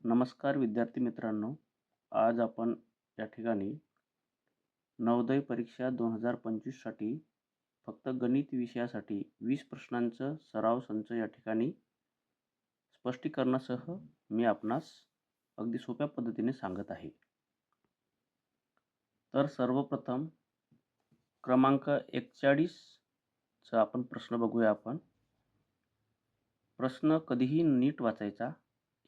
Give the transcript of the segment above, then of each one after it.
नमस्कार विद्यार्थी मित्रांनो. आज आपण या ठिकाणी नवोदय परीक्षा 2025साठी फक्त गणित विषयासाठी 20 प्रश्नांचं सराव संच या ठिकाणी स्पष्टीकरणासह मी आपणास अगदी सोप्या पद्धतीने सांगत आहे. तर सर्वप्रथम क्रमांक 41 चा आपण प्रश्न बघूया आपण. प्रश्न कधीही नीट वाचायचा.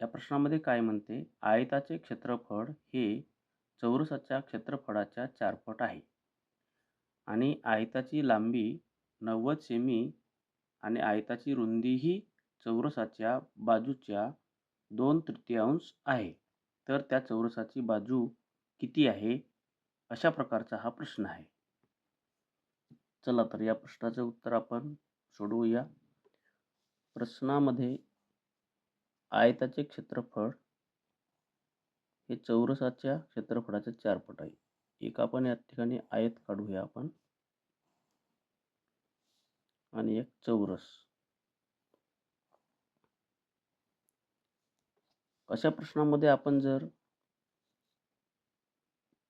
या प्रश्नामध्ये काय म्हणते, आयताचे क्षेत्रफळ हे चौरसाच्या क्षेत्रफळाच्या 4 पट आहे आणि आयताची लांबी 90 सेमी आणि आयताची रुंदीही चौरसाच्या बाजूच्या 2/3 आहे. तर त्या चौरसाची बाजू किती आहे? अशा प्रकारचा हा प्रश्न आहे. चला तर या प्रश्नाचे उत्तर आपण सोडवूया. प्रश्नामध्ये आयताचे क्षेत्रफळ हे चौरसाच्या क्षेत्रफळाचे 4 पट आहे. एक आपण या ठिकाणी आयत काढूया आपण आणि एक चौरस. अशा प्रश्नामध्ये आपण जर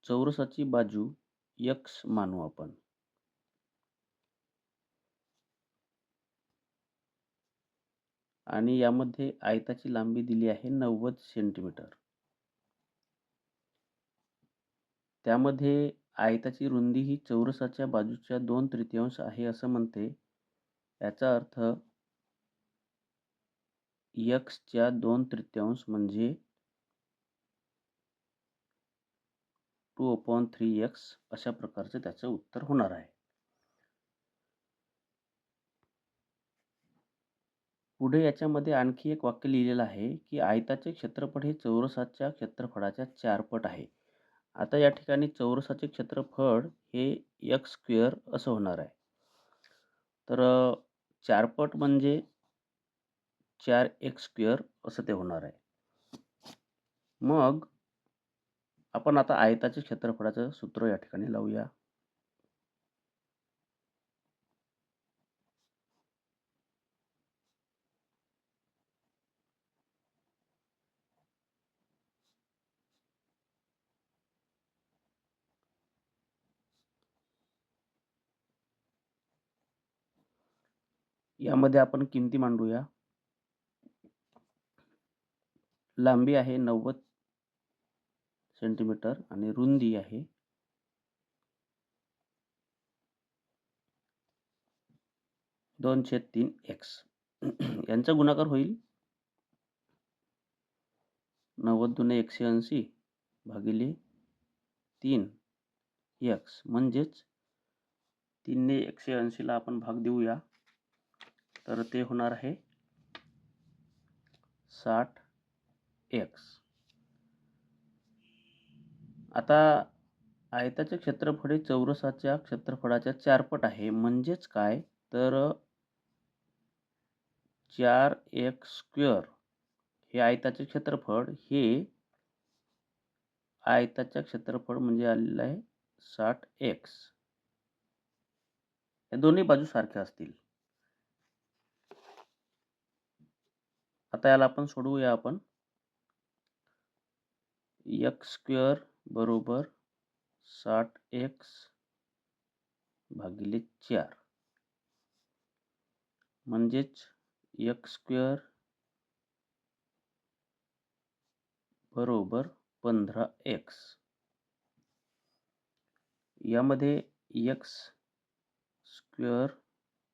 चौरसाची बाजू x मानू आपण आणि यामध्ये आयताची लांबी दिली आहे 90 सेंटीमीटर. त्यामध्ये आयताची रुंदी ही चौरसाच्या बाजूच्या 2/3 आहे असं म्हणते. याचा अर्थ x च्या 2/3 म्हणजे 2/3x अशा प्रकारचे त्याचं उत्तर होणार आहे. पुढे याच्यामध्ये आणखी एक वाक्य लिहिलेलं आहे की आयताचे क्षेत्रफळ हे चौरसाच्या क्षेत्रफळाच्या 4 पट आहे. आता या ठिकाणी चौरसाचे क्षेत्रफळ हे x² असं होणार आहे. तर 4 पट म्हणजे 4x² असं ते होणार आहे. मग आपण आता आयताचे क्षेत्रफळाचं सूत्र या ठिकाणी लावूया. यामध्ये आपण किमती मांडूया. लांबी आहे 90 सेंटीमीटर आणि रुंदी आहे 2/3x. यांचा गुणाकार होईल 90 दुने 180 भागिले 3x म्हणजेच 3 ने 180 ला आपण भाग देऊया तर ते होणार आहे 60x. आता आयताचे क्षेत्रफळ हे चौरसाच्या क्षेत्रफळाच्या 4 पट आहे. म्हणजेच काय, तर 4x² हे आयताचे क्षेत्रफळ हे आयताच्या क्षेत्रफळ म्हणजे आलेलं आहे 60x. या दोन्ही बाजू सारख्या असतील. आता याला आपण सोडवूया आपण. x² बरोबर 60x भागिले 4 म्हणजेच x² बरोबर 15x. यामध्ये x²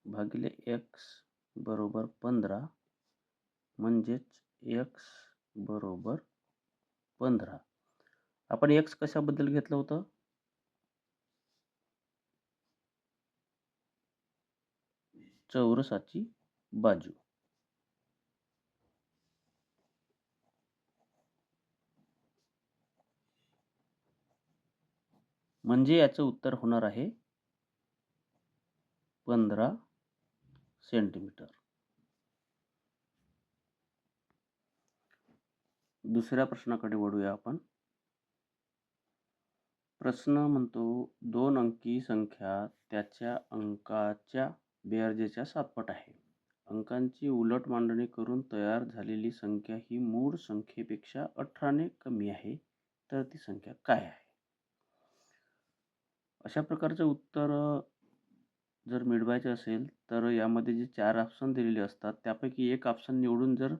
भागिले x बरोबर 15 म्हणजेच x बरोबर 15. आपण x कशाबद्दल घेतलं होतं? चौरसाची बाजू. म्हणजे याचं उत्तर होणार आहे 15 सेंटीमीटर. दुसऱ्या प्रश्नाकडे वळूया आपण. प्रश्न म्हणतो 2 अंकी संख्या त्याच्या अंकाच्या बेरजेच्या 7 पट आहे. अंकांची उलट मांडणी करून तयार झालेली संख्या ही मूळ संख्येपेक्षा 18ने कमी आहे, तर ती संख्या काय आहे? अशा प्रकारचं उत्तर जर मिळवायचे असेल, तर यामध्ये जे 4 ऑप्शन दिलेले असतात, त्यापैकी एक ऑप्शन निवडून जर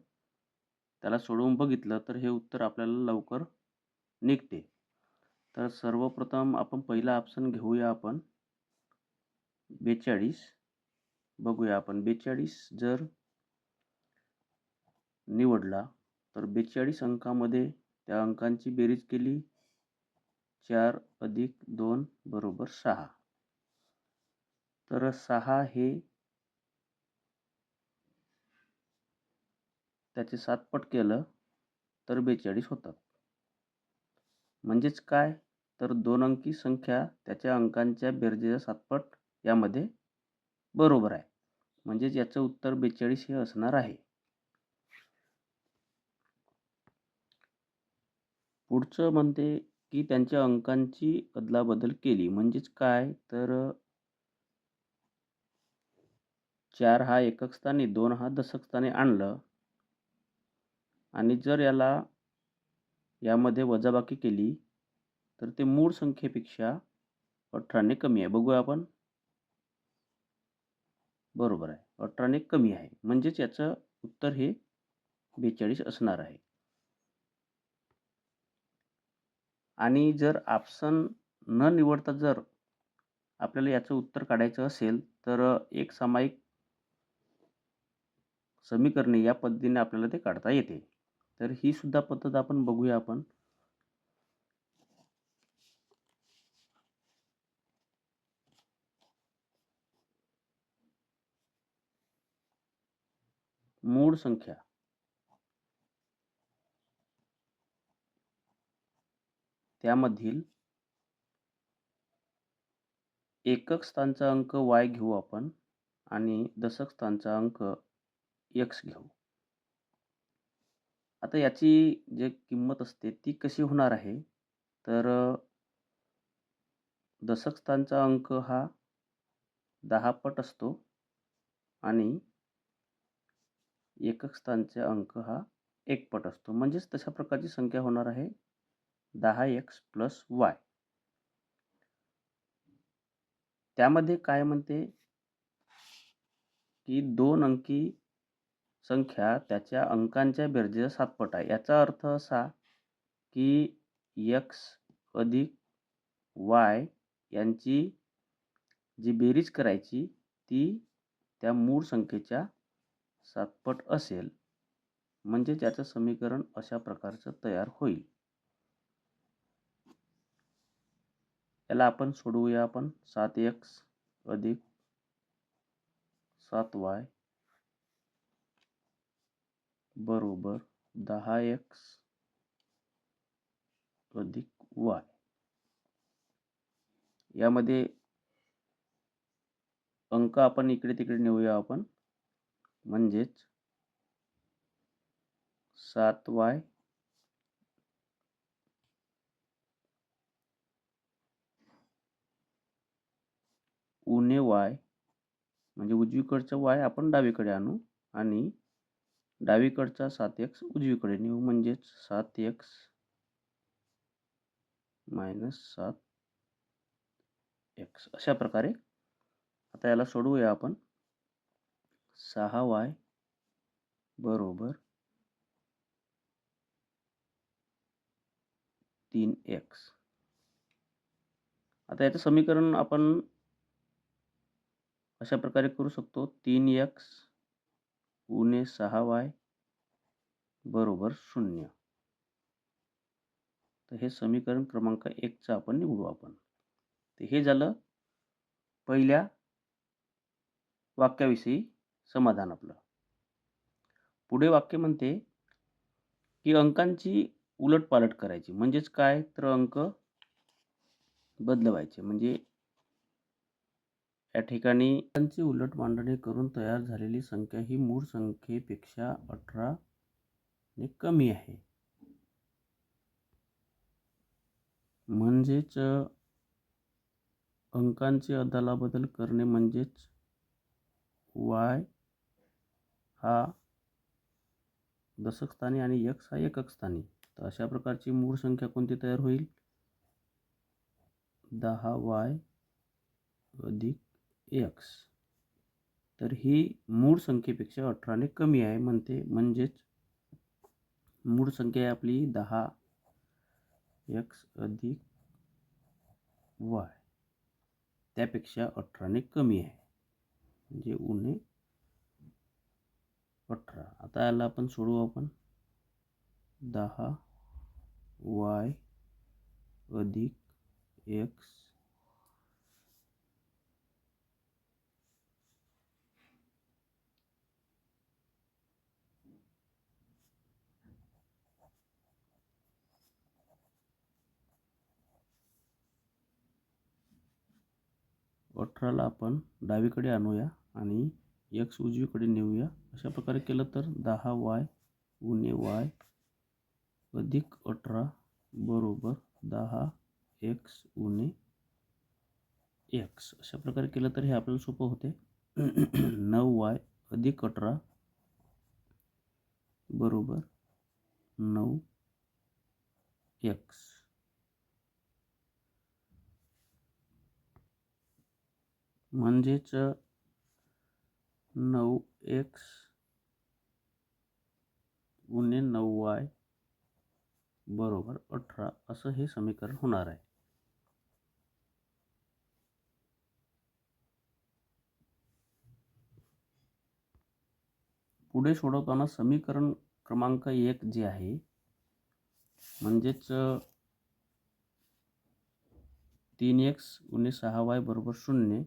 त्याला सोडवून बघितलं, तर हे उत्तर आपल्याला लवकर निघते. तर सर्वप्रथम आपण पहिला ऑप्शन घेऊया आपण 42. बघूया आपण 42 जर निवडला, तर 42 अंकामध्ये त्या अंकांची बेरीज केली 4 अधिक 2 बरोबर 6. तर 6 हे त्याचे 7 पट केलं तर 42 होतात. म्हणजेच काय? तर 2 अंकी संख्या त्याच्या अंकांच्या बेरजेच्या 7 पट यामध्ये बरोबर आहे. म्हणजेच याचं उत्तर 42 हे असणार आहे. पुढचं म्हणते की त्यांच्या अंकांची अदलाबदल केली. म्हणजेच काय? तर 4 हा एकक स्थानी, 2 हा दशक स्थानी आणलं आणि जर यामध्ये वजाबाकी केली, तर ते मूळ संख्येपेक्षा 18ने कमी आहे. बघूया आपण. बरोबर आहे. 18ने कमी आहे. म्हणजेच याचं उत्तर हे 42 असणार आहे. आणि जर ऑप्शन न निवडता जर आपल्याला याचं उत्तर काढायचं असेल, तर एक सामायिक समीकरणे या पद्धतीने आपल्याला ते काढता येते. तर ही सुद्धा पद्धत आपण बघूया आपण. मूळ संख्या त्यामधील एकक स्थानचा अंक y घेऊ आपण आणि दशक स्थानचा अंक x घेऊ. आता याची जी किंमत असते ती कशी होणार आहे? तर दशक स्थानचा अंक हा 10 पट असतो आणि एकक स्थानचा अंक हा 1 पट असतो. म्हणजेच तशा प्रकारची संख्या होणार आहे 10x + y. त्यामध्ये काय म्हणते की 2 अंकी संख्या त्याच्या अंकांच्या बेरजेच्या 7 पट आहे. याचा अर्थ असा की x अधिक y यांची जी बेरीज करायची ती त्या मूळ संख्येच्या 7 पट असेल. म्हणजे त्याचं समीकरण अशा प्रकारचं तयार होईल. याला आपण सोडवूया आपण. 7x अधिक 7y बरोबर 10x अधिक y. यामध्ये अंक आपण इकडे तिकडे नेऊया आपण. म्हणजेच 7y उणे y म्हणजे उजवीकडचा y आपण डावीकडे आणू आणि डावीकडचा 7x उजवीकडे नेऊ. म्हणजेच 7x - 7x अशा प्रकारे. आता याला सोडवूया आपण. 6y बरोबर 3x. आता याचं समीकरण आपण अशा प्रकारे करू शकतो. 3x उणे 6y बरोबर 0. तर हे समीकरण क्रमांक 1चं आपण निवडू आपण. तर हे झालं पहिल्या वाक्याविषयी समाधान आपलं. पुढे वाक्य म्हणते की अंकांची उलटपालट करायची. म्हणजेच काय? तर अंक बदलवायचे. म्हणजे या ठिकाणी अंकांची उलट मांडणी करून तयार झालेली संख्या ही मूळ संख्येपेक्षा 18ने कमी आहे. म्हणजेच अंकांची अदलाबदल करणे म्हणजेच y हा दशक स्थानी आणि x हा एकक स्थानी. तर अशा प्रकारची मूळ संख्या कोणती तयार होईल? 10y अधिक x. तर ही मूळ संख्येपेक्षा 18ने कमी आहे म्हणते, म्हणजेच मूळ संख्या आहे आपली 10x अधिक y, त्यापेक्षा 18ने कमी आहे, म्हणजे उणे 18. आता याला आपण सोडवू. आपण 10y अधिक x ला आपण डावीकडे आणूया आणि x उजवीकडे नेऊया. अशा प्रकारे केलं तर 10y उणे y अधिक 18 बरोबर 10x उणे x. अशा प्रकारे केलं तर हे आपल्याला सोपं होते. 9y अधिक 18 बरोबर 9x. म्हणजेच 9x उणे 9y बरोबर 18 असं हे समीकरण होणार आहे. पुढे सोडवताना समीकरण क्रमांक 1 जे आहे, म्हणजेच 3x उणे 6y बरोबर 0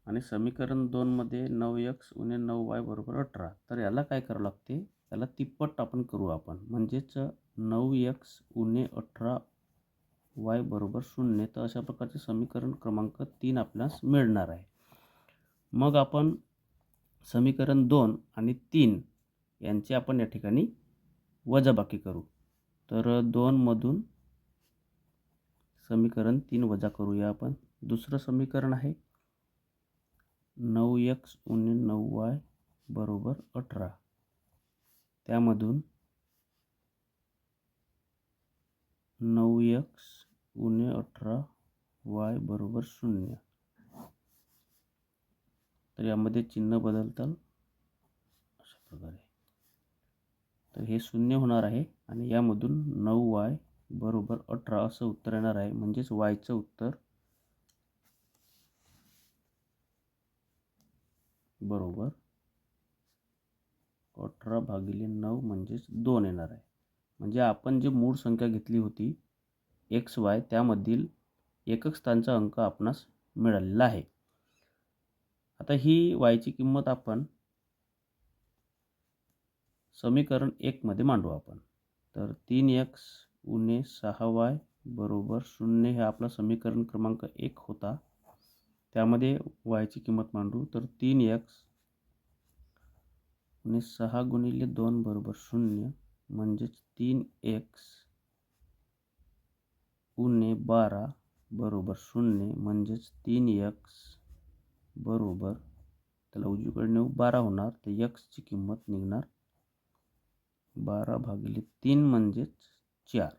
आणि समीकरण 2 मध्ये 9x उणे 9y बरोबर 18. तर याला काय करावं लागते? त्याला तिप्पट आपण करू आपण, म्हणजेच 9x उणे 18y बरोबर 0. तर अशा प्रकारचे समीकरण क्रमांक 3 आपल्यास मिळणार आहे. मग आपण समीकरण 2 आणि 3 यांची आपण या ठिकाणी वजाबाकी करू. तर 2 मधून समीकरण 3 वजा करूया आपण. दुसरं समीकरण आहे 9x उणे 9y बरोबर 18. त्यामधून 9x उणे 18y बरोबर 0. तर यामध्ये चिन्ह बदलतात अशा प्रकारे. तर हे 0 होणार आहे आणि यामधून 9y बरोबर 18 असं उत्तर येणार आहे. म्हणजेच yचं उत्तर बरोबर 18/9 म्हणजेच 2 येणार आहे. म्हणजे आपण जी मूळ संख्या घेतली होती xy, त्यामधील एकक स्थानचा अंक आपणास मिळालेला आहे. आता ही y ची किंमत आपण समीकरण 1 मध्ये मांडू आपण. तर 3x उणे 6y बरोबर 0 हे आपला समीकरण क्रमांक 1 होता. त्यामध्ये y ची किंमत मांडू. तर 3x उणे 6 गुणिले 2 बरोबर 0, म्हणजेच 3x उणे 12 बरोबर 0, म्हणजेच 3x बरोबर, त्याला उजवीकडे नेऊ, 12 होणार. तर x ची किंमत निघणार 12/3 म्हणजेच 4.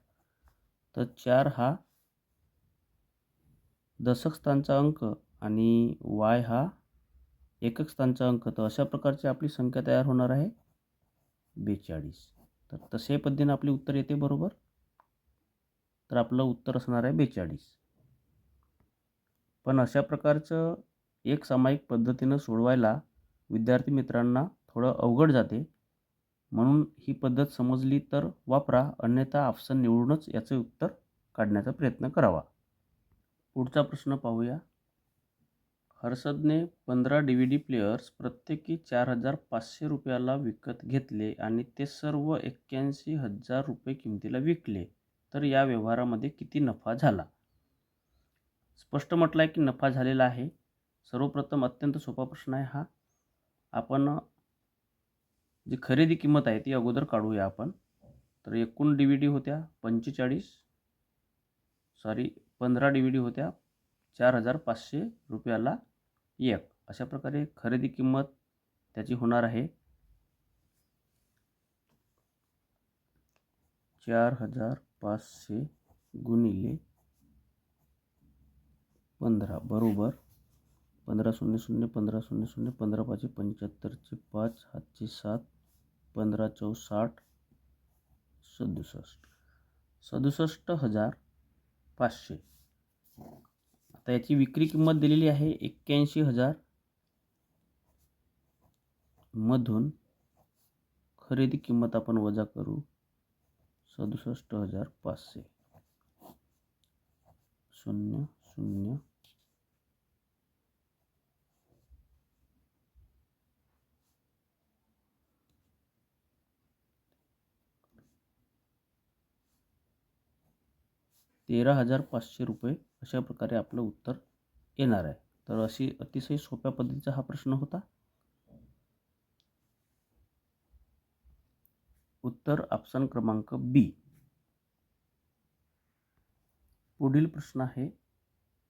तर 4 हा दशक स्थानचा अंक आणि y हा एकक स्थानचा अंक. तर अशा प्रकारची आपली संख्या तयार होणार आहे 42. तर तसे पद्धतीने आपले उत्तर येते बरोबर. तर आपलं उत्तर असणार आहे 42. पण अशा प्रकारचं एक सामायिक पद्धतीनं सोडवायला विद्यार्थी मित्रांना थोडं अवघड जाते. म्हणून ही पद्धत समजली तर वापरा, अन्यथा ऑप्शन निवडूनच याचे उत्तर काढण्याचा प्रयत्न करावा. पुढचा प्रश्न पाहूया. हर्षदने 15 DVD प्लेयर्स प्रत्येकी 4,500 रुपयाला विकत घेतले आणि ते सर्व 81,000 रुपये किमतीला विकले. तर या व्यवहारामध्ये किती नफा झाला? स्पष्ट म्हटलं आहे की नफा झालेला आहे. सर्वप्रथम अत्यंत सोपा प्रश्न आहे हा. आपण जी खरेदी किंमत आहे ती अगोदर काढूया आपण. तर एकूण DVD होत्या 15 DVD होत्या 4,500 रुपयाला एक. अशा प्रकारे खरेदी किंमत त्याची होणार आहे 4500 गुणिले 15 बरोबर 15 0 0 15 0 0 15 5 75 चे 5 हातचे 7 15 4 60 67,500. आता याची विक्री किंमत दिलेली आहे 81,000 मधून खरेदी किंमत आपण वजा करू 67,500 0 0 13,500 रुपये अशा प्रकारे आपलं उत्तर येणार आहे. तर अशी अतिशय सोप्या पद्धतीचा हा प्रश्न होता. उत्तर ऑप्शन क्रमांक बी. पुढील प्रश्न आहे,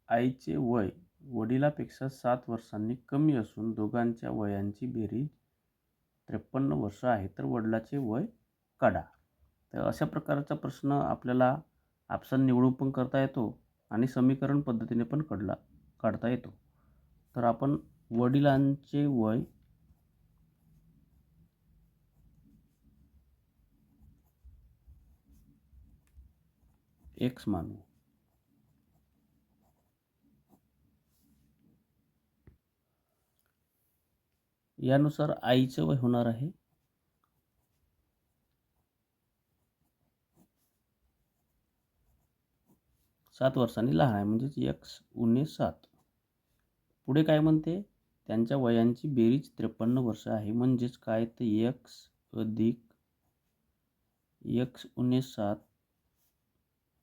आईचे वय वडिलापेक्षा 7 वर्षांनी कमी असून दोघांच्या वयांची बेरीज 53 वर्ष आहे, तर वडिलाचे वय काढा. तर अशा प्रकारचा प्रश्न आपल्याला ऑप्शन निवडून पण करता येतो आणि समीकरण पद्धतीने पण काढता येतो. तर आपण वडिलांचे वय x मानू. यानुसार आईचे वय होणार आहे 7 वर्षांनी लहान आहे, म्हणजेच x उणे 7. पुढे काय म्हणते, त्यांच्या वयांची बेरीज 53 वर्ष आहे, म्हणजेच काय तर x अधिक x उणे 7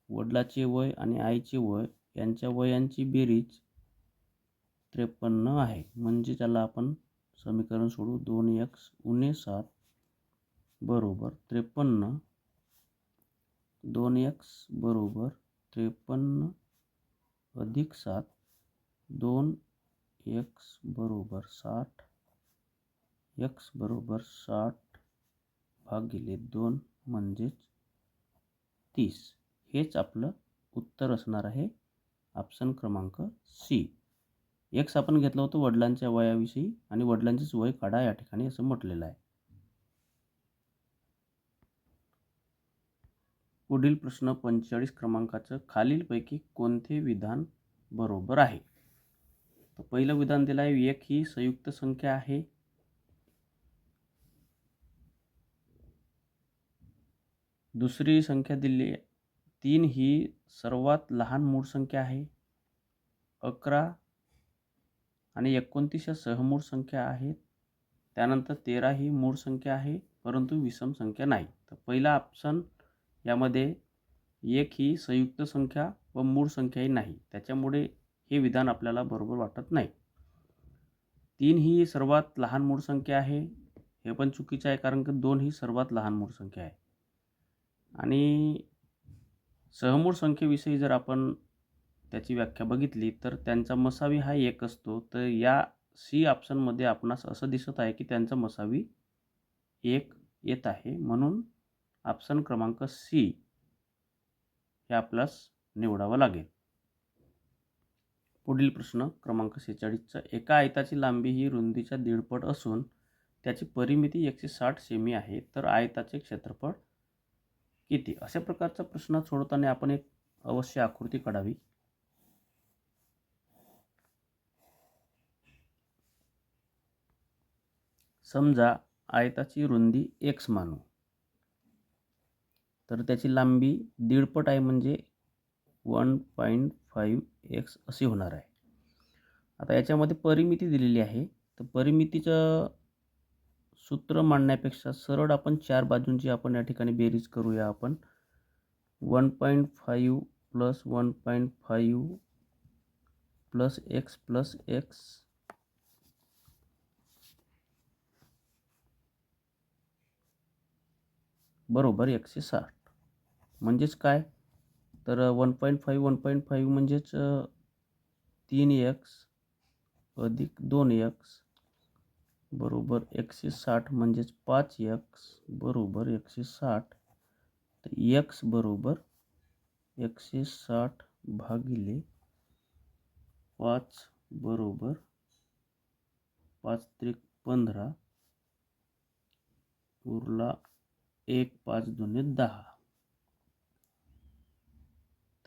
वडिलाचे वय आणि आईचे वय यांच्या वयांची बेरीज 53 आहे. म्हणजे त्याला आपण समीकरण सोडू 2x उणे 7 बरोबर 53. 2x बरोबर 53 अधिक 7 2x बरोबर 60 x बरोबर 60 भागिले 2 म्हणजेच 30. हेच आपलं उत्तर असणार आहे ऑप्शन क्रमांक सी. एक्स आपण घेतलं होतं वडिलांच्या वयाविषयी आणि वडिलांचेच वय काढा या ठिकाणी असं म्हटलेलं आहे. पुढील प्रश्न 45 क्रमांकाचं, खालीलपैकी कोणते विधान बरोबर आहे. तर पहिलं विधान दिलं आहे 1 ही संयुक्त संख्या आहे. दुसरी संख्या दिली 3 ही सर्वात लहान मूळ संख्या आहे. 11 आणि 29 या सहमूळ संख्या आहेत. त्यानंतर 13 ही मूळ संख्या आहे परंतु विषम संख्या नाही. तर पहिला ऑप्शन यामध्ये 1 ही संयुक्त संख्या व मूळ संख्याही नाही, त्याच्यामुळे हे विधान आपल्याला बरोबर वाटत नाही. 3 ही सर्वात लहान मूळ संख्या आहे, हे पण चुकीचं आहे कारण की 2 ही सर्वात लहान मूळ संख्या आहे. आणि सहमूळ संख्येविषयी जर आपण त्याची व्याख्या बघितली तर त्यांचा मसावी हा 1 असतो. तर या सी ऑप्शनमध्ये आपणास असं दिसत आहे की त्यांचा मसावी 1 येत आहे, म्हणून ऑप्शन क्रमांक सी हे आपल्यास निवडावं लागेल. पुढील प्रश्न क्रमांक 46चा, एका आयताची लांबी ही रुंदीच्या 1.5 पट असून त्याची परिमिती 160 सेमी आहे, तर आयताचे क्षेत्रफळ किती. अशा प्रकारचा प्रश्न सोडवताना आपण एक अवश्य आकृती काढावी. समजा आयताची रुंदी x मानू, तर त्याची लांबी 1.5 पट आहे, म्हणजे 1.5x अशी होणार आहे. आता याच्यामध्ये परिमिती दिलेली आहे, तर परिमितीचं सूत्र मांडण्यापेक्षा सरळ आपण 4 बाजूंची आपण या ठिकाणी बेरीज करूया. आपण 1.5 plus 1.5 plus x plus x बरोबर 160. म्हणजेच काय तर 1.5 म्हणजेच 3x अधिक 2x बरोबर 160 म्हणजेच 5x बरोबर 160. तर x बरोबर 160 भागिले 5 बरोबर 5 त्रिक 15 उरला 1 5 दुने 10.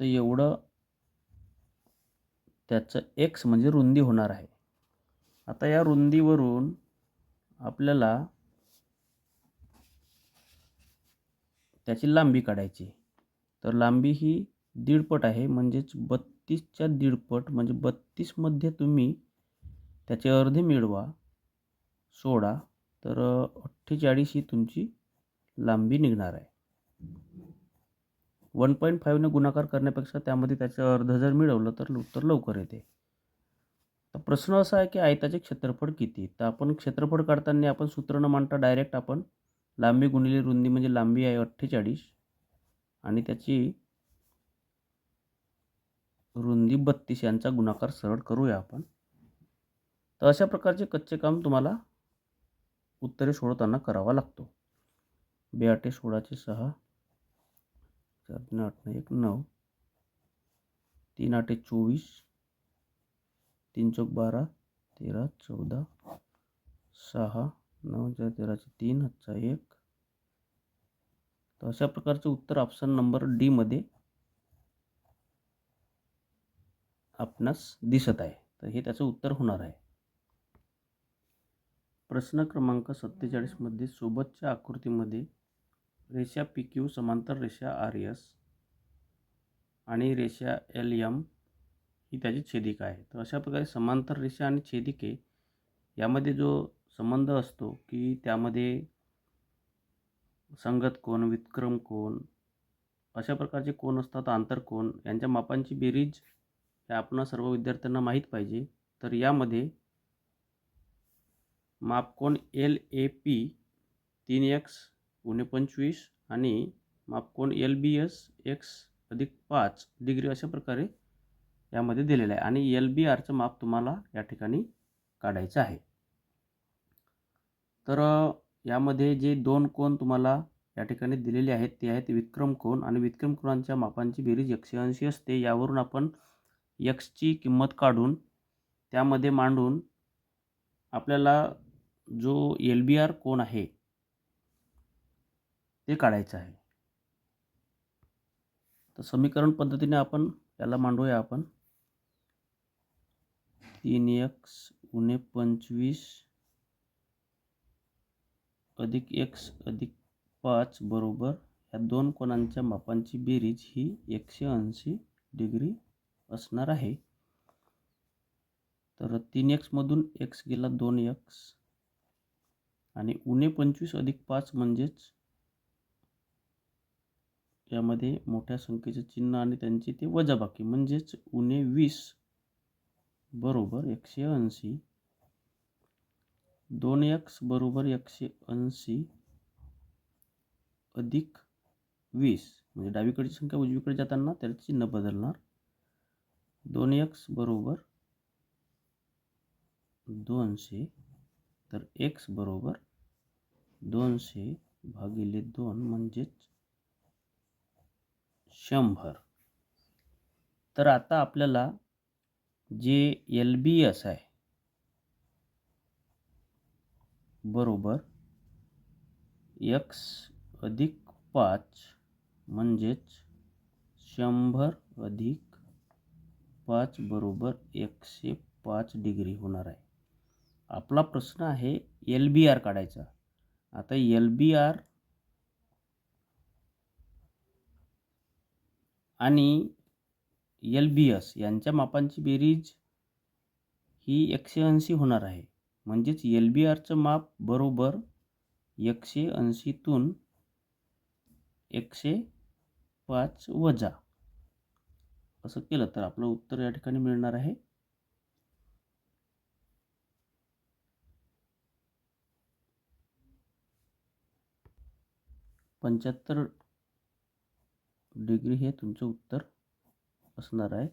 तर एवढं त्याचं x म्हणजे रुंदी होणार आहे. आता या रुंदीवरून आपल्याला त्याची लांबी काढायची. तर लांबी ही दीडपट आहे, म्हणजेच 32च्या दीडपट म्हणजे 32 मध्ये तुम्ही त्याचे अर्धे मिळवा 16, तर 48 ही तुमची लांबी निघणार आहे. 1.5 ने गुणाकार करण्यापेक्षा त्यामध्ये त्याचं अर्ध जर मिळवलं तर उत्तर लवकर येते. तर प्रश्न असा आहे की आयताचे क्षेत्रफळ किती. तर आपण क्षेत्रफळ काढताना आपण सूत्र न मांडता डायरेक्ट आपण लांबी गुणिले रुंदी म्हणजे लांबी आहे 48 आणि त्याची रुंदी 32 यांचा गुणाकार सरळ करूया आपण. तर अशा प्रकारचे कच्चे काम तुम्हाला उत्तरे सोडवताना करावा लागतो. 2 8 16 6, 4 8 1 9, 3 8 24, 3 4 12, 13 14, 6 9 13 3 हातचा 1. तर अशा प्रकारचे उत्तर ऑप्शन नंबर डी मध्ये आपणास दिसत आहे. तर हे त्याचं उत्तर होणार आहे. प्रश्न क्रमांक 47 मध्ये सोबतच्या आकृतीमध्ये रेषा PQ समांतर रेषा RS आणि रेषा LM ही त्याची छेदिका आहे. तर अशा प्रकारे समांतर रेषा आणि छेदिके यामध्ये जो संबंध असतो की त्यामध्ये संगत कोन, विक्रम कोन अशा प्रकारचे कोन असतात, आंतरकोन यांच्या मापांची बेरीज हे आपण सर्व विद्यार्थ्यांना माहीत पाहिजे. तर यामध्ये मापकोन LAP 3x × 25 आणि मापकोन LBS x + 5 डिग्री अशा प्रकारे यामध्ये दिलेला आहे आणि LBRचं माप तुम्हाला या ठिकाणी काढायचं आहे. तर यामध्ये जे दोन कोन तुम्हाला या ठिकाणी दिलेले आहेत ते आहेत विक्रम कोन आणि विक्रम कोनांच्या मापांची बेरीज 180 असते. यावरून आपण x ची किंमत काढून त्यामध्ये मांडून आपल्याला जो LBR कोन आहे ते काढायचं आहे. तर समीकरण पद्धतीने आपण याला मांडूया. आपण 3x × 25 + x + 5 बरोबर या दोन कोनांच्या मापांची बेरीज ही 180 डिग्री असणार आहे. तर 3x मधून x गेला 2x आणि × 25 + 5 म्हणजेच यामध्ये मोठ्या संख्येचे चिन्ह आणि त्यांची ते वजाबाकी म्हणजेच × 20 बरोबर 180. 2x बरोबर 180 अधिक 20 म्हणजे डावीकडची संख्या उजवीकडे जाताना त्याचे चिन्ह बदलणार. 2x बरोबर 200 तर x बरोबर 200 भागिले 2 म्हणजेच 100. तर आता आपल्याला जे LBS आहे बरोबर x + 5 म्हणजेच 100 + 5 बरोबर 105 डिग्री होणार आहे. आपला प्रश्न आहे LBR काढायचा. आता LBR आणि LBS यांच्या मापांची बेरीज ही 180 होणार आहे. म्हणजेच LBRचं माप बरोबर 180 तून 105 वजा असं केलं तर आपलं उत्तर या ठिकाणी मिळणार आहे 75 डिग्री हे तुमचं उत्तर असणार आहे.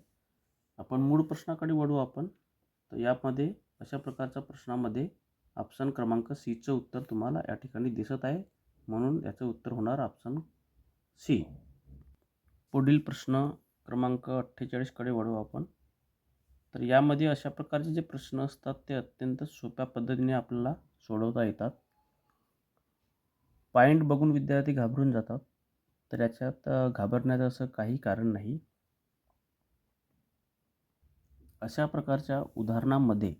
आपण मूळ प्रश्नाकडे वळू आपण. तर यामध्ये अशा प्रकारच्या प्रश्नामध्ये ऑप्शन क्रमांक सीचं उत्तर तुम्हाला या ठिकाणी दिसत आहे, म्हणून याचं उत्तर होणार ऑप्शन सी. पुढील प्रश्न क्रमांक 48 कडे वळू आपण. तर यामध्ये अशा प्रकारचे जे प्रश्न असतात ते अत्यंत सोप्या पद्धतीने आपल्याला सोडवता येतात. पॉईंट बघून विद्यार्थी घाबरून जातात, तर याच्यात घाबरण्याचं असं काही कारण नाही. अशा प्रकारच्या उदाहरणांमध्ये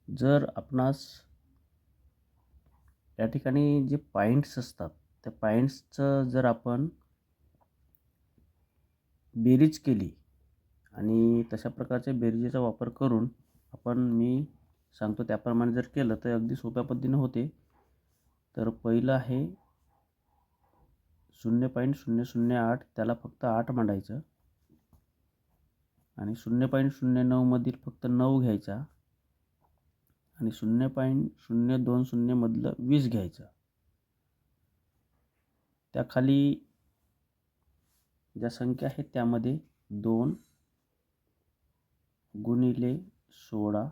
जर आपणास या ठिकाणी जे पॉईंट्स असतात त्या पॉईंट्सचं जर आपण बेरीज केली आणि तशा प्रकारच्या बेरजेचा वापर करून मी सांगतो त्याप्रमाणे जर केलं तर अगदी सोप्या पद्धतीने होते. तर पहिलं आहे 0.008, त्याला फक्त 8 मांडायचं आणि 0.09 मधील फक्त 9 घ्यायचा आणि 0.020 मधलं 20 घ्यायचं. त्याखाली ज्या संख्या आहेत त्यामध्ये 2 गुणिले 16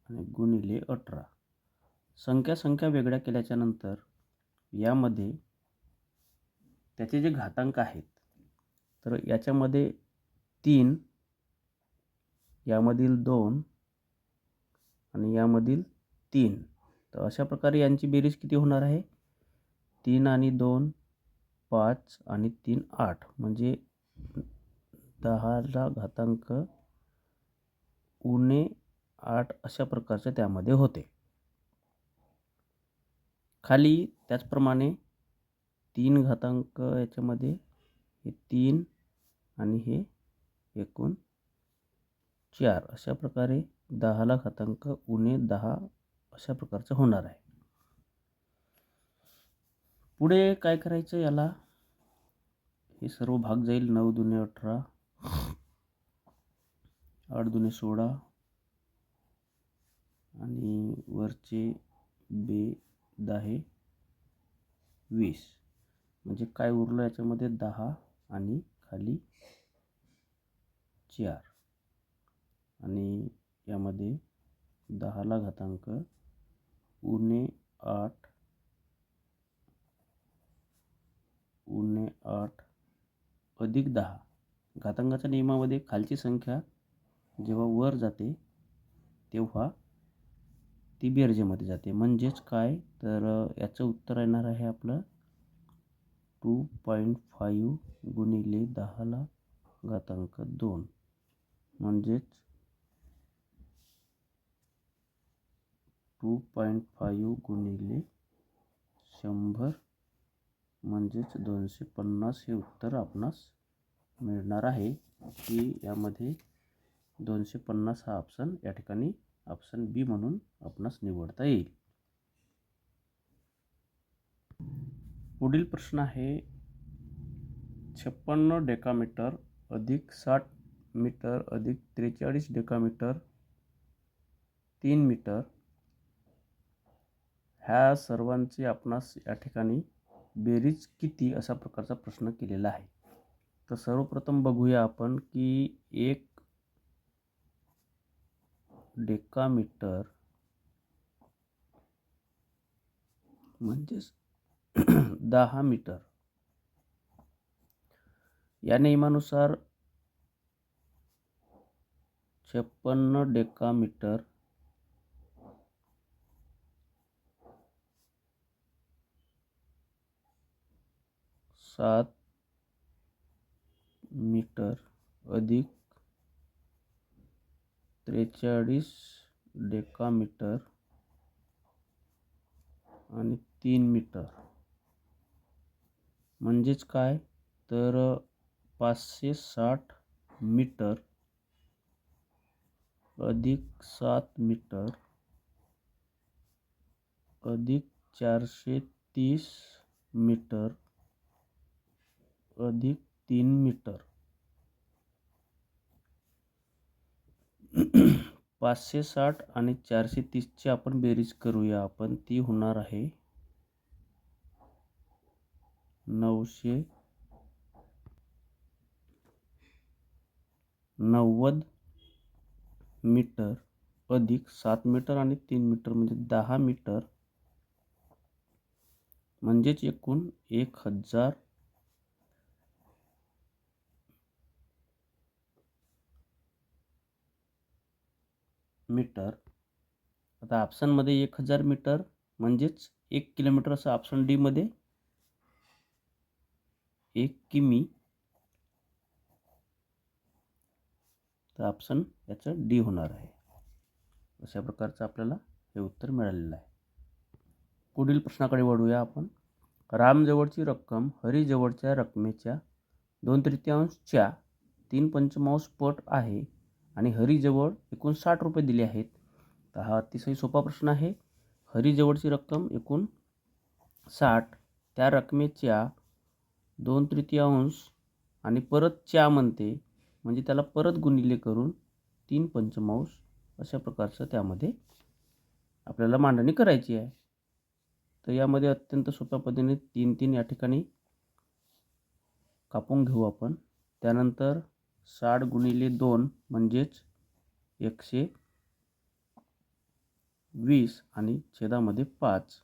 आणि गुणिले 18 संख्या वेगळ्या केल्याच्या नंतर यामध्ये त्याचे जे घातांक आहेत तर याच्यामध्ये 3, यामधील 2 आणि यामधील 3. तर अशा प्रकारे यांची बेरीज किती होणार आहे? 3 आणि 2 5 आणि 3 8, म्हणजे 10ला घातांक उणे 8 अशा प्रकारचे त्यामध्ये होते. खाली त्याचप्रमाणे 3 घातांक याच्यामध्ये हे 3 आणि हे एकूण 4 अशा प्रकारे 10ला घातांक उणे 10 अशा प्रकारचं होणार आहे. पुढे काय करायचं, याला हे सर्व भाग जाईल. 9 दुने 18, 8 दुने 16 आणि वरचे 10 20, म्हणजे काय उरलं याच्यामध्ये 10 आणि खाली 4 आणि यामध्ये 10ला घातांक उणे 8 अधिक 10. घातांकाच्या नियमामध्ये खालची संख्या जेव्हा वर जाते तेव्हा ती बेरजेमध्ये जाते. म्हणजेच काय, तर याचं उत्तर येणार आहे आपलं 2.5 गुणिले 10ला घातांक 2, म्हणजेच 2.5 गुणिले 100 म्हणजेच 250 हे उत्तर आपणास मिळणार आहे. की यामध्ये 250 हा ऑप्शन या ठिकाणी ऑप्शन बी म्हणून आपणास निवडता येईल. पुढील प्रश्न आहे 56 डेकामीटर अधिक 60 मीटर अधिक 43 डेकामीटर 3 मीटर ह्या सर्वांची आपणास या ठिकाणी बेरीज किती अशा प्रकारचा प्रश्न केलेला आहे. तर सर्वप्रथम बघूया आपण की 1 डेकामीटर म्हणजेच 10 मीटर. या नियमानुसार 56 डेकामीटर 7 मीटर अधिक 43 डेकामीटर आणि 3 मीटर म्हणजेच काय, तर 560 मीटर अधिक 7 मीटर अधिक 430 मीटर अधिक 3 मीटर. 560 आणि 430ची आपण बेरीज करूया आपण. ती होणार आहे 990 मीटर अधिक 7 मीटर आणि 3 मीटर म्हणजे 10 मीटर म्हणजेच एकूण 1000 मीटर. आता ऑप्शनमध्ये 1000 मीटर म्हणजेच 1 किलोमीटर असं ऑप्शन डी मध्ये 1 किमी. तर ऑप्शन याचं डी होणार आहे. अशा प्रकारचं आपल्याला हे उत्तर मिळालेलं आहे. पुढील प्रश्नाकडे वळूया आपण. रामजवळची रक्कम हरीजवळच्या रकमेच्या 2/3च्या 3/5 पट आहे आणि हरीजवळ एकूण 60 रुपये दिले आहेत. तर हा अतिशय सोपा प्रश्न आहे. हरीजवळची रक्कम एकूण 60, त्या रकमेच्या 2/3 आणि परत च्या म्हणते म्हणजे त्याला परत गुणिले करून 3/5 अशा प्रकारचं त्यामध्ये आपल्याला मांडणी करायची आहे. तर यामध्ये अत्यंत सोप्या पद्धतीने 3 या ठिकाणी कापून घेऊ आपण. त्यानंतर 60 गुणिले 2 म्हणजेच 120 आणि छेदामध्ये 5.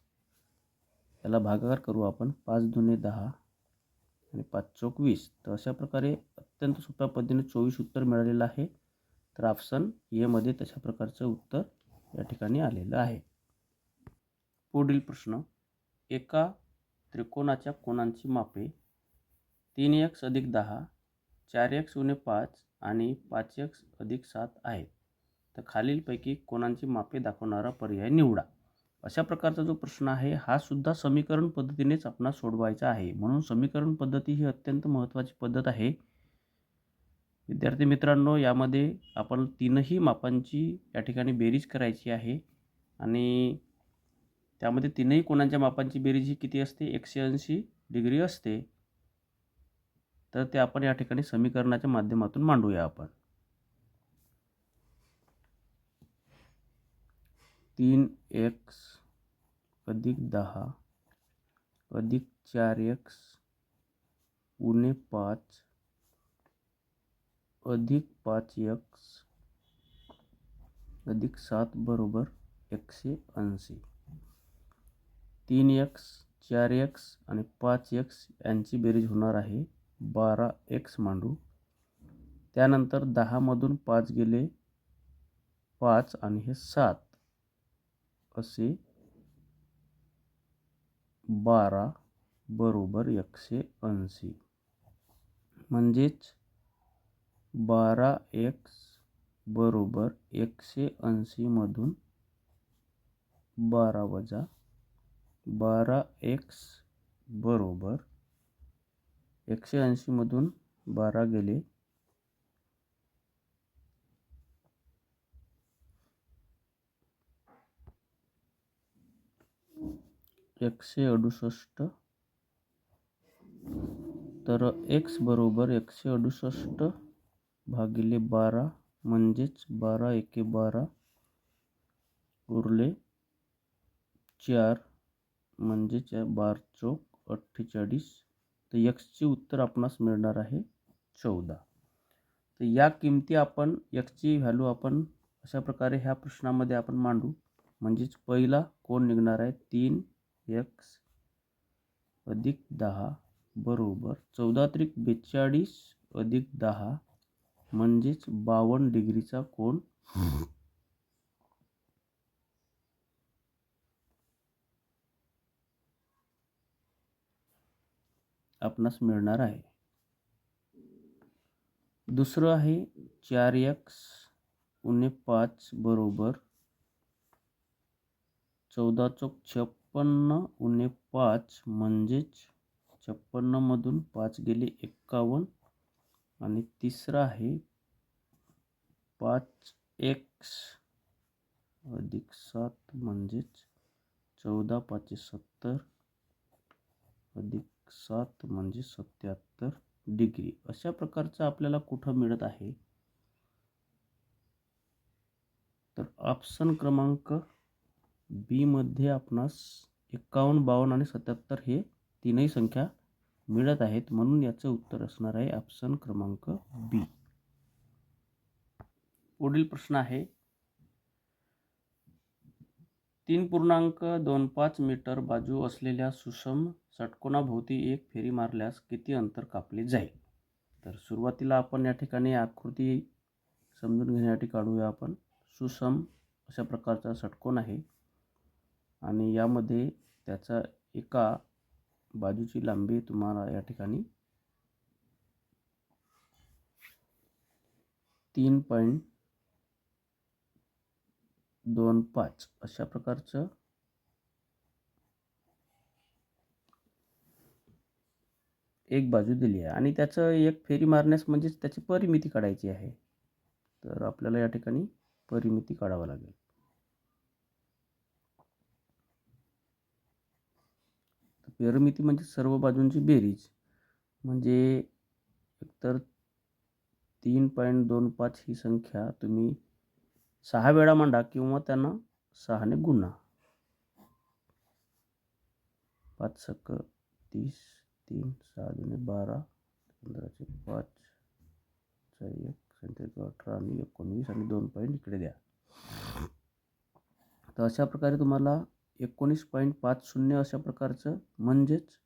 याला भागाकार करू आपण. 5 दुने 10 आणि 5 चौक 20. तर अशा प्रकारे अत्यंत सोप्या पद्धतीने 24 उत्तर मिळालेलं आहे. तर ऑप्शन ए मध्ये तशा प्रकारचं उत्तर या ठिकाणी आलेलं आहे. पुढील प्रश्न. एका त्रिकोणाच्या कोनांची मापे 3x अधिक 10, 4x उणे 5 आणि 5x अधिक 7 आहेत. तर खालीलपैकी कोनांची मापे दाखवणारा पर्याय निवडा. अशा प्रकारचा जो प्रश्न आहे हा सुद्धा समीकरण पद्धतीनेच आपणास सोडवायचा आहे. म्हणून समीकरण पद्धती ही अत्यंत महत्त्वाची पद्धत आहे. विद्यार्थी मित्रांनो, यामध्ये आपण तीनही मापांची या ठिकाणी बेरीज करायची आहे आणि त्यामध्ये तीनही कोनांच्या मापांची बेरीज ही किती असते? 180 डिग्री असते. तर ते आपण या ठिकाणी समीकरणाच्या माध्यमातून मांडूया आपण. 3x अधिक 10 अधिक 4x उणे 5 अधिक 5x अधिक 7 बरोबर 180. 3x 4x आणि 5x यांची बेरीज होणार आहे 12x मांडू. त्यानंतर 10 मधून 5 गेले 5 आणि हे 7 असे 12 बरोबर 180. म्हणजेच 12x बरोबर 180 मधून 12 वजा 12x बरोबर 180 मधून 12 गेले 168. तर x बरोबर 168 भागिले 12 म्हणजेच 12 एके 12 उरले 4 म्हणजेच 12 चौक 48. तर x चे उत्तर आपणास मिळणार आहे 14. तर या किमती आपण x ची व्हॅल्यू आपण अशा प्रकारे ह्या प्रश्नामध्ये आपण मांडू. म्हणजेच पहिला कोण निघणार आहे 3x अधिक 10 बरोबर 14 त्रिक 42 अधिक 10 म्हणजेच 52 डिग्रीचा कोन आपणास मिळणार आहे. दुसरं आहे 4x उणे 5 बरोबर 14 चौक 56 उणे 5 म्हणजेच 56 मधून 5 गेले 51. आणि तिसरा आहे 5x अधिक 7 म्हणजेच 14 5 70 अधिक 7 म्हणजे 77 डिग्री. अशा प्रकारचं आपल्याला कुठं मिळत आहे? तर ऑप्शन क्रमांक बी मध्ये आपणास 51, 52 आणि 77 हे तीनही संख्या मिळत आहेत. म्हणून याचं उत्तर असणार आहे ऑप्शन क्रमांक बी. पुढील प्रश्न आहे 3.25 मीटर बाजू असलेल्या सुषम षटकोनाभोवती एक फेरी मारल्यास किती अंतर कापले जाईल? तर सुरुवातीला आपण या ठिकाणी आकृती समजून घेण्यासाठी काढूया आपण. सुषम अशा प्रकारचा षटकोन आहे आणि यामध्ये त्याचा एका बाजूची लांबी तुम्हाला या ठिकाणी 3.25 अशा प्रकारचं एक बाजू दिली आहे आणि त्याचं एक फेरी मारण्यास म्हणजेच त्याची परिमिती काढायची आहे. तर आपल्याला या ठिकाणी परिमिती काढावं लागेल. परिमिती म्हणजे सर्व बाजूंची बेरीज, म्हणजे एकतर 3.25 ही संख्या तुम्ही 6 वेळा मांडा किंवा त्यांना 6 ने गुणा. 5 सक 30, 3 6 दुने 12, 15 चे 5 1 18 आणि 19 आणि 2 पॉईंट इकडे द्या. तर अशा प्रकारे तुम्हाला 19.50 अशा प्रकारचं म्हणजेच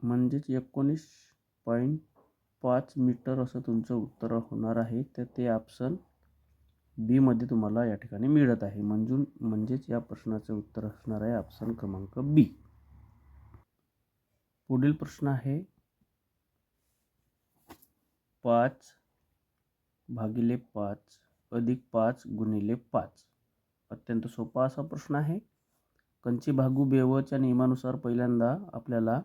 19.5 मीटर असं तुमचं उत्तर होणार आहे. तर ते ऑप्शन बी मध्ये तुम्हाला या ठिकाणी मिळत आहे. म्हणजेच या प्रश्नाचं उत्तर असणार आहे ऑप्शन क्रमांक बी. पुढील प्रश्न आहे 5/5 अधिक 5 × 5. अत्यंत सोपा असा प्रश्न आहे. कंची भागू बेवच्या नियमानुसार पहिल्यांदा आपल्याला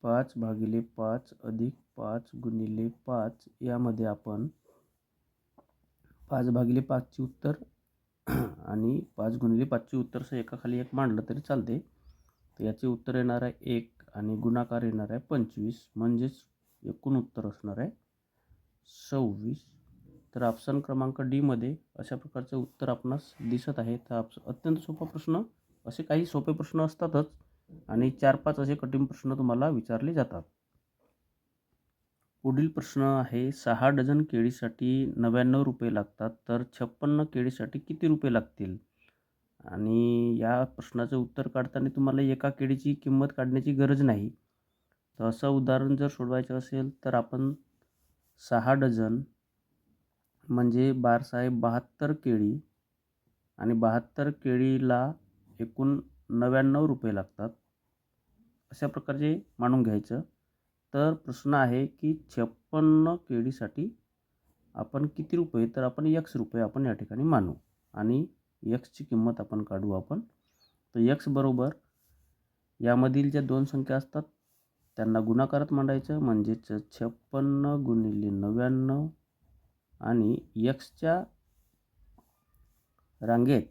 5/5 अधिक 5 × 5 यामध्ये आपण 5/5 ची उत्तर आणि 5 × 5 ची उत्तर एकाखाली एक मांडलं तरी चालते. तर याचे उत्तर येणार आहे 1 आणि गुणाकार येणार आहे 25, म्हणजेच एकूण उत्तर असणार आहे 26. तर ऑप्शन क्रमांक डी मध्ये अशा प्रकारचे उत्तर आपणास दिसत आहे. तर अत्यंत सोपा प्रश्न, असे काही सोपे प्रश्न असतातच आणि 4-5 असे कठीण प्रश्न तुम्हाला विचारले जातात. पुढील प्रश्न आहे 6 डझन केळीसाठी 99 रुपये लागतात, तर 56 केळीसाठी किती रुपये लागतील? आणि या प्रश्नाचं उत्तर काढताना तुम्हाला एका केळीची किंमत काढण्याची गरज नाही. तर असं उदाहरण जर सोडवायचं असेल तर आपण 6 डझन म्हणजे 12×72 केळी आणि 72 केळीला एकूण 99 रुपये लागतात, अशा प्रकारचे मानून घ्यायचं. तर प्रश्न आहे की 56 केळीसाठी आपण किती रुपये, तर आपण x रुपये आपण या ठिकाणी मानू आणि x ची किंमत आपण काढू आपण. तर x बरोबर यामधील ज्या दोन संख्या असतात त्यांना गुणाकारात मांडायचं, म्हणजेच 56 × 99 आणि xच्या रांगेत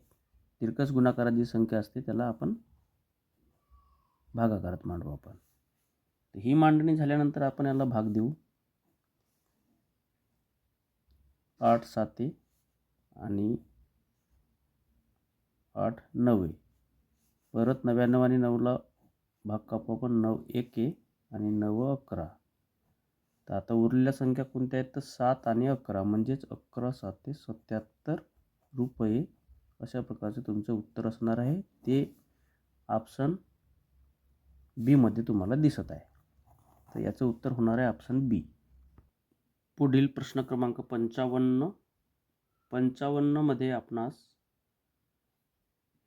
तिरकस गुणाकारात जी संख्या असते त्याला आपण भागाकारात मांडू आपण. तर ही मांडणी झाल्यानंतर आपण याला भाग देऊ. 8 7 आणि 8 9. परत 99 आणि 9ला भाग कापू आपण. 9 1 आणि 9 11. तर आता उरलेल्या संख्या कोणत्या आहेत, तर 7 आणि 11, म्हणजेच 11 7 77 रुपये अशा प्रकारचं तुमचं उत्तर असणार आहे. ते ऑप्शन बी मध्ये तुम्हाला दिसत आहे. तर याचं उत्तर होणार आहे ऑप्शन बी. पुढील प्रश्न क्रमांक 55 मध्ये आपणास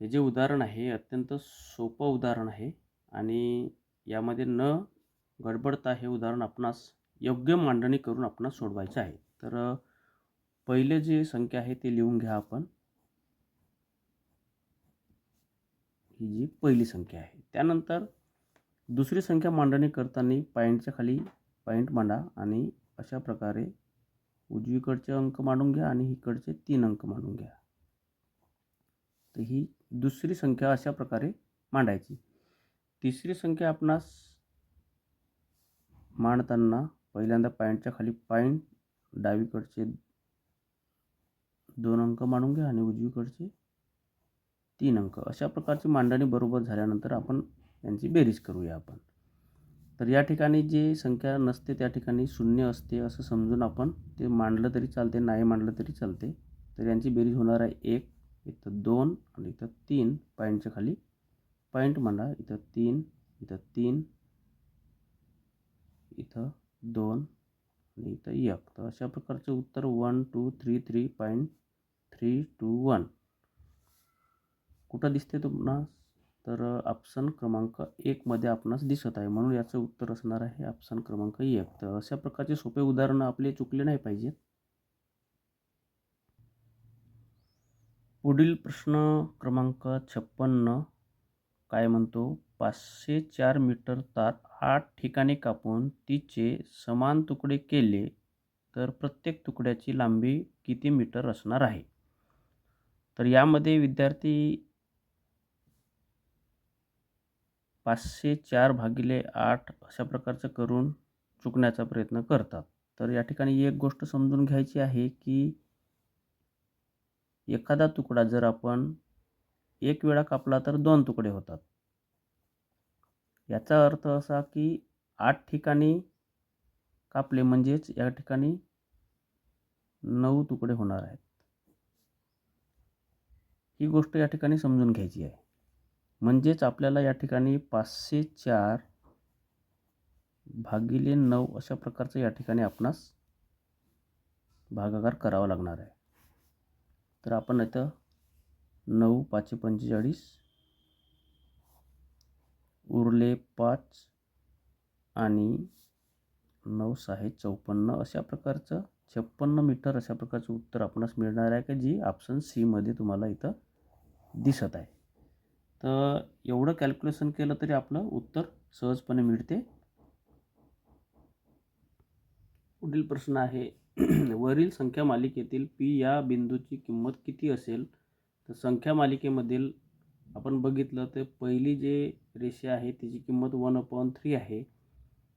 हे जे उदाहरण आहे अत्यंत सोपं उदाहरण आहे आणि यामध्ये न गडबडता हे उदाहरण आपणास योग्य मांडणी करून आपणास सोडवायचे आहे. तर पहिले जे संख्या आहे ते लिहून घ्या आपण. ही जी पहिली संख्या आहे. त्यानंतर दुसरी संख्या मांडणी करताना पॉईंटच्या खाली पॉईंट मांडा आणि अशा प्रकारे उजवीकडचे अंक मांडून घ्या आणि इकडचे 3 अंक मांडून घ्या. तर ही दुसरी संख्या अशा प्रकारे मांडायची. तिसरी संख्या आपणास मांडताना पहिल्यांदा पॉईंटच्या खाली पॉईंट, डावीकडचे 2 अंक मांडून घ्या आणि उजवीकडचे 3 अंक. अशा प्रकारची मांडणी बरोबर झाल्यानंतर आपण यांची बेरीज करूया आपण. तर या ठिकाणी जी संख्या नसते त्या ठिकाणी शून्य असते असं समजून आपण ते मांडलं तरी चालते, नाही मांडलं तरी चालते. तर यांची बेरीज होणार आहे 1, इथं 2 आणि इथं 3. पॉईंटच्या खाली पॉईंट मांडा. इथं 3, इथं 3, इथं 2 आणि इथं 1. तर अशा प्रकारचे उत्तर 1 2 3 3.321 कुठं दिसते तुम्हाला? तर ऑप्शन क्रमांक 1 मध्ये आपणास दिसत आहे, म्हणून याचं उत्तर असणार आहे ऑप्शन क्रमांक 1. तर अशा प्रकारचे सोपे उदाहरणं आपले चुकले नाही पाहिजेत. पुढील प्रश्न क्रमांक 56 काय म्हणतो? 504 मीटर तार 8 ठिकाणी कापून तिचे समान तुकडे केले तर प्रत्येक तुकड्याची लांबी किती मीटर असणार आहे? तर यामध्ये विद्यार्थी 504/8 अशा प्रकारचं करून चुकण्याचा प्रयत्न करतात. तर या ठिकाणी एक गोष्ट समजून घ्यायची आहे की एखादा तुकडा जर आपण एक वेळा कापला तर 2 तुकडे होतात. याचा अर्थ असा की 8 ठिकाणी कापले म्हणजेच या ठिकाणी 9 तुकडे होणार आहेत. ही गोष्ट या ठिकाणी समजून घ्यायची आहे. म्हणजेच आपल्याला या ठिकाणी 504/9 अशा प्रकारचं या ठिकाणी आपणास भागाकार करावा लागणार आहे. तर आपण इथं 9 5 45 उरले 5 आणि 9 6 54 अशा प्रकारचं 56 मीटर अशा प्रकारचं उत्तर आपणास मिळणार आहे, की जी ऑप्शन सी मध्ये तुम्हाला इथं दिसत आहे. तर एवढं कॅल्क्युलेशन केलं तरी आपलं उत्तर सहजपणे मिळते. पुढील प्रश्न आहे वरील संख्या मालिकेतील पी या बिंदूची किंमत किती असेल? तर संख्या मालिकेमधील आपण बघितलं तर पहिली जे रेषा आहे त्याची किंमत 1/3 आहे.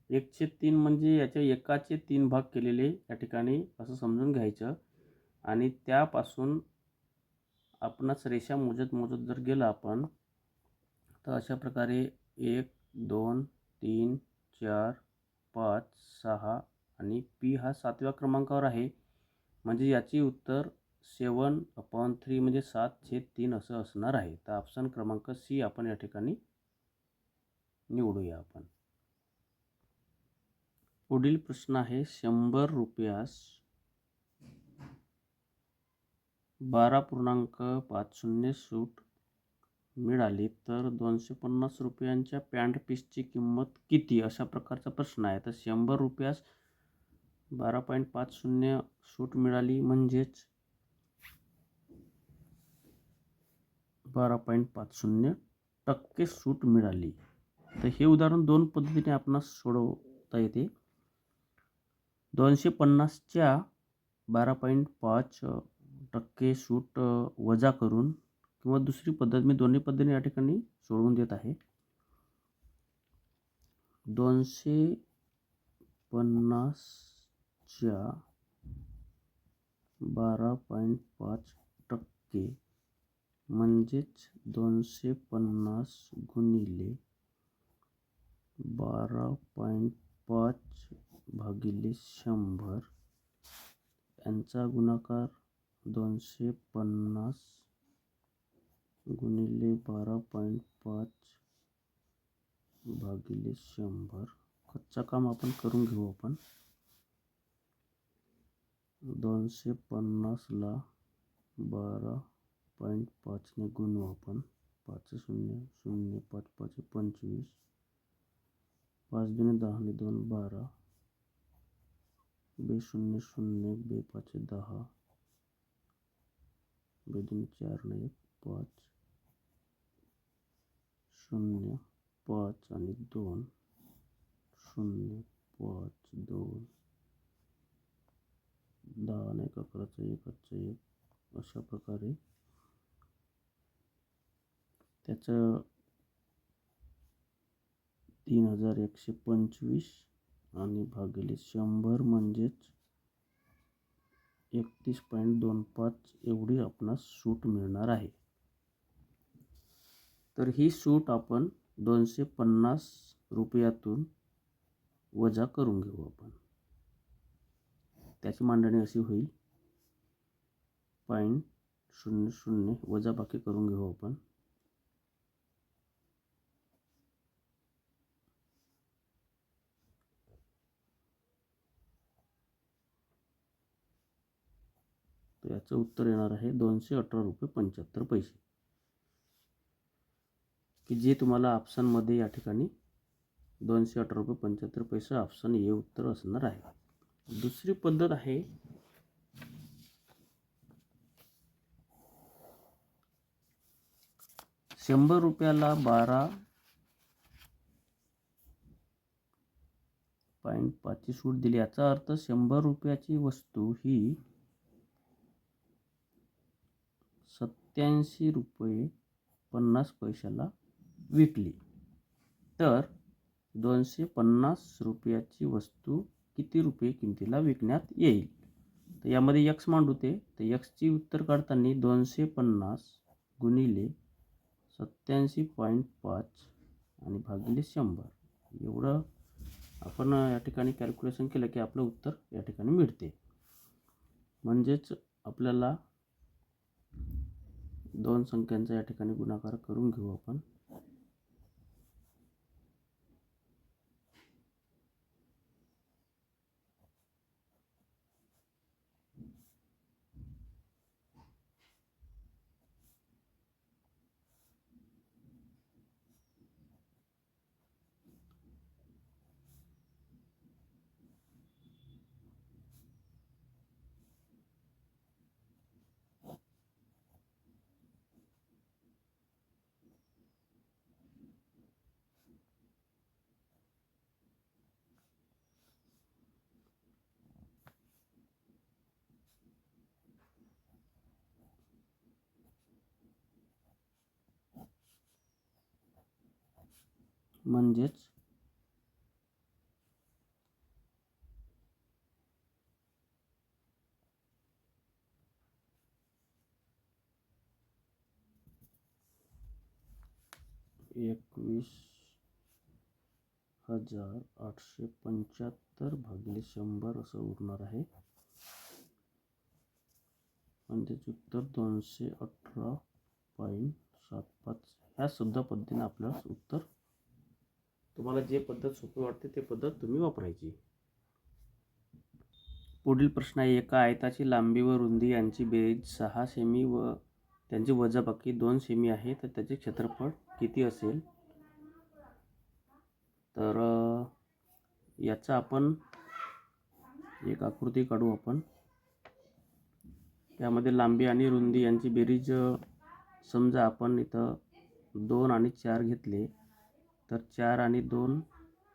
1/3 म्हणजे याच्या एकाचे 3 भाग केलेले या ठिकाणी असं समजून घ्यायचं. आणि त्यापासून आपणास रेषा मोजत जर गेलं आपण तर अशा प्रकारे 1 2 3 4 5 6 आणि पी हा 7व्या क्रमांकावर आहे. म्हणजे याचे उत्तर 7/3 म्हणजे 7/3 असं असणार आहे. तर ऑप्शन क्रमांक सी आपण या ठिकाणी निवडूया आपण. पुढील प्रश्न आहे 100 रुपयास 12.50 सूट मिळाली तर 250 रुपयांच्या पॅन्ट पीसची किंमत किती? अशा प्रकारचा प्रश्न आहे. तर 100 रुपयास 12.50 सूट मिळाली म्हणजेच 12.50% सूट मिळाली. तर हे उदाहरण 2 पद्धतीने आपणास सोडवता येते. 250च्या 12.5% सूट वजा करून, किंवा दुसरी पद्धत मी दोन्ही पद्धतीने या ठिकाणी सोडवून देत आहे. 250च्या 12.5% म्हणजेच 250 गुणिले 12.5/100 यांचा गुणाकार 250 गुणिले 12.5/100. कच्चा काम आपण करून घेऊ. आपण 250ला 12.5ने गुणू आपण. 5 0 0 5 5 25 5 2 10 आणि 2 12 2 0 0 2 5 10 2 2 4 1 5 0 5 आणि 2 0 5 2 10 आणि 11 1 1 अशा प्रकारे त्याचं 3125 आणि भागिले 100 म्हणजेच 31.25 एवढी आपणास सूट मिळणार आहे. तर ही सूट आपण 250 रुपयातून वजा करून घेऊ आपण. त्याची मांडणी अशी होईल 0.00 वजाबाकी करून घेऊ आपण. तर याचं उत्तर येणार आहे 218.75 रुपये, की जे तुम्हाला ऑप्शनमध्ये या ठिकाणी 218.75 रुपये ऑप्शन ए उत्तर असणार आहे. दुसरी पद्धत आहे ₹100 12.5 ची सूट दिली. याचा अर्थ 100 रुपयाची वस्तू ही 87.50 रुपये विकली. तर 250 रुपयाची वस्तू किती रुपये किमतीला विकण्यात येईल? तर यामध्ये एक्स मांडू ते. तर एक्सची उत्तर काढताना 250 गुणिले 87.5 आणि भागिले 100 एवढं आपण या ठिकाणी कॅल्क्युलेशन केलं की आपलं उत्तर या ठिकाणी मिळते. म्हणजेच आपल्याला दोन संख्यांचा या ठिकाणी गुणाकार करून घेऊ आपण. म्हणजेच ₹21,875 भागिले 100 असं उरणार आहे. म्हणजेच उत्तर 218.75. ह्या सुद्धा पद्धतीने आपल्याला उत्तर, तुम्हाला जे पद्धत सोपी वाटते ते पद्धत तुम्ही वापरायची. पुढील प्रश्न आहे, एका आयताची लांबी व रुंदी यांची बेरीज 6 सेमी व त्यांची वजाबाकी 2 सेमी आहे, तर त्याचे क्षेत्रफळ किती असेल? तर याचा आपण एक आकृती काढू आपण. यामध्ये लांबी आणि रुंदी यांची बेरीज, समजा आपण इथं 2 आणि 4 घेतले तर 4 आणि 2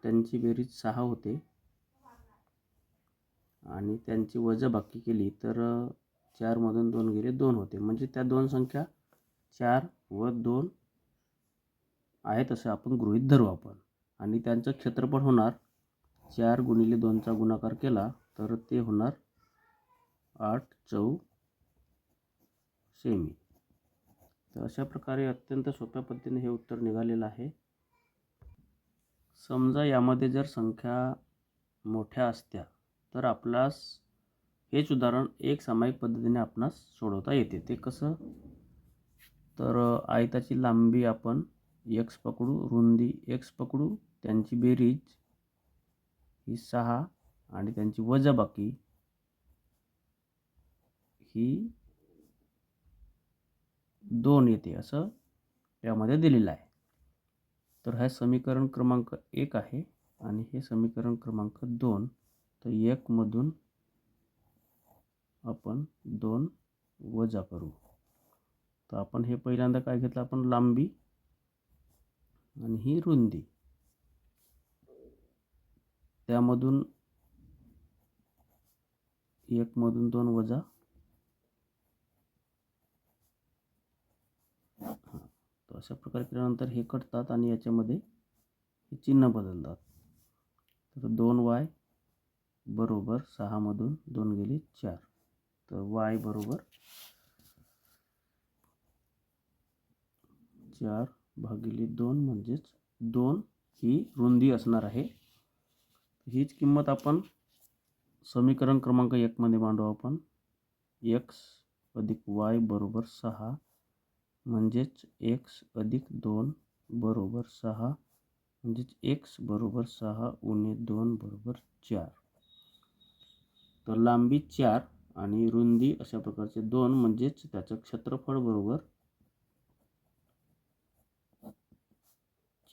त्यांची बेरीज 6 होते आणि त्यांची वजाबाकी केली तर 4 मधून 2 गेले 2 होते. म्हणजे त्या दोन संख्या 4 व 2 आहेत असं आपण गृहीत धरू आपण. आणि त्यांचं क्षेत्रफळ होणार 4 गुणिले 2चा गुणाकार केला तर ते होणार 8 चौ सेमी. तर अशा प्रकारे अत्यंत सोप्या पद्धतीने हे उत्तर निघालेलं आहे. समजा यामध्ये जर संख्या मोठ्या असत्या तर आपल्यास हेच उदाहरण एक सामायिक पद्धतीने आपणास सोडवता येते. ते कसं? तर आयताची लांबी आपण x पकडू, रुंदी x पकडू, त्यांची बेरीज ही 6 आणि त्यांची वजाबाकी ही 2 येते असं यामध्ये दिलेलं आहे. तर हे समीकरण क्रमांक 1 आहे आणि हे समीकरण क्रमांक 2. तर 1 मधून आपण 2 वजा करू. तर आपण हे पहिल्यांदा काय घेतलं आपण, लांबी आणि ही रुंदी. त्यामधून 1 मधून 2 वजा. तर अशा प्रकारे केल्यानंतर हे कटतात आणि याच्यामध्ये हे चिन्ह बदलतात. तर 2y बरोबर 6 मधून 2 गेले 4. तर y बरोबर 4/2 म्हणजेच 2 ही रुंदी असणार आहे. हीच किंमत आपण समीकरण क्रमांक 1 मध्ये मांडू आपण. x अधिक y बरोबर 6 म्हणजेच x अधिक 2 बरोबर 6 म्हणजेच x बरोबर 6 उणे 2 बरोबर 4. तर लांबी 4 आणि रुंदी अशा प्रकारचे 2 म्हणजेच त्याचं क्षेत्रफळ बरोबर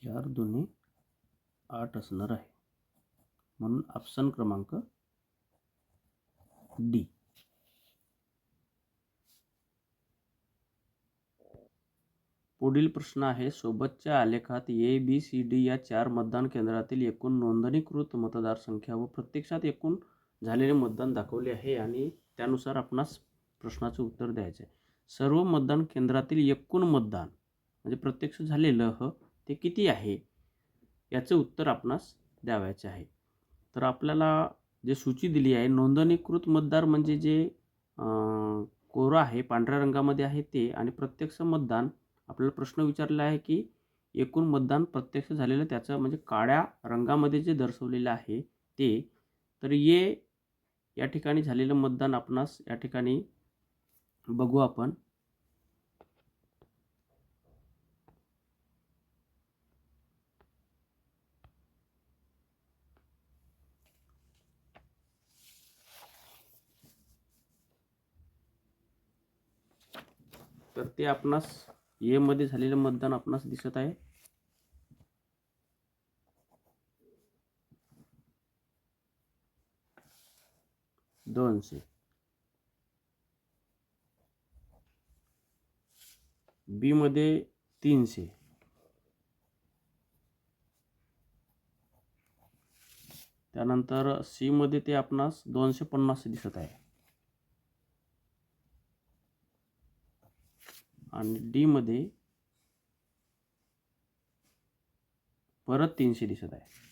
4 दुणे 8 असणार आहे. म्हणून ऑप्शन क्रमांक डी. पुढील प्रश्न आहे, सोबतच्या आलेखात ए बी सी डी या 4 मतदान केंद्रातील एकूण नोंदणीकृत मतदार संख्या व प्रत्यक्षात एकूण झालेले मतदान दाखवले आहे आणि त्यानुसार आपणास प्रश्नाचे उत्तर द्यायचे आहे. सर्व मतदान केंद्रातील एकूण मतदान म्हणजे प्रत्यक्ष झालेलं ते किती आहे याचे उत्तर आपणास द्यावयाचे आहे. तर आपल्याला जे सूची दिली आहे, नोंदणीकृत मतदार म्हणजे जे कोरं आहे पांढऱ्या रंगामध्ये आहे ते, आणि प्रत्यक्ष मतदान आपल्याला प्रश्न विचारलेला आहे की एकूण मतदान प्रत्यक्ष झालेलं त्याचं म्हणजे काळ्या रंगामध्ये जे दर्शवलेलं आहे ते. तर या ठिकाणी झालेलं मतदान आपणास या ठिकाणी बघू आपण. तर ते आपणास ए मध्ये झालेलं मतदान आपणास दिसत आहे. दोनशे. बी मध्ये 300. त्यानंतर सी मध्ये ते आपणास 250 दिसत आहे आणि डी मध्ये परत 300 दिसत आहे.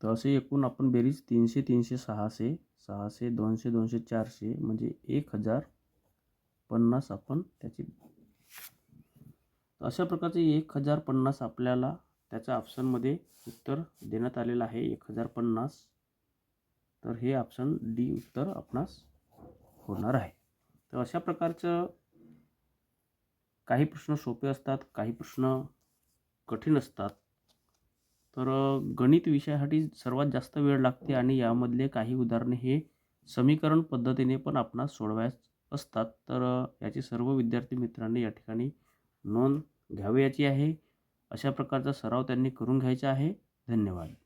तर असे एकूण आपण बेरीज 300 300 600 600 200 200 400 म्हणजे 1050 आपण त्याची. अशा प्रकारचे 1050 आपल्याला त्याच्या ऑप्शनमध्ये उत्तर देण्यात आलेलं आहे 1050. तर हे ऑप्शन डी उत्तर आपणास होणार आहे. तर अशा प्रकारचं काही प्रश्न सोपे असतात, काही प्रश्न कठीण असतात. तर गणित विषयासाठी सर्वात जास्त वेळ लागते आणि यामधले काही उदाहरणे हे समीकरण पद्धतीने पण आपणास सोडवायचे असतात. तर याची सर्व विद्यार्थी मित्रांनी या ठिकाणी नोंद घ्यावयाची आहे. अशा प्रकारचा सराव त्यांनी करून घ्यायचा आहे. धन्यवाद.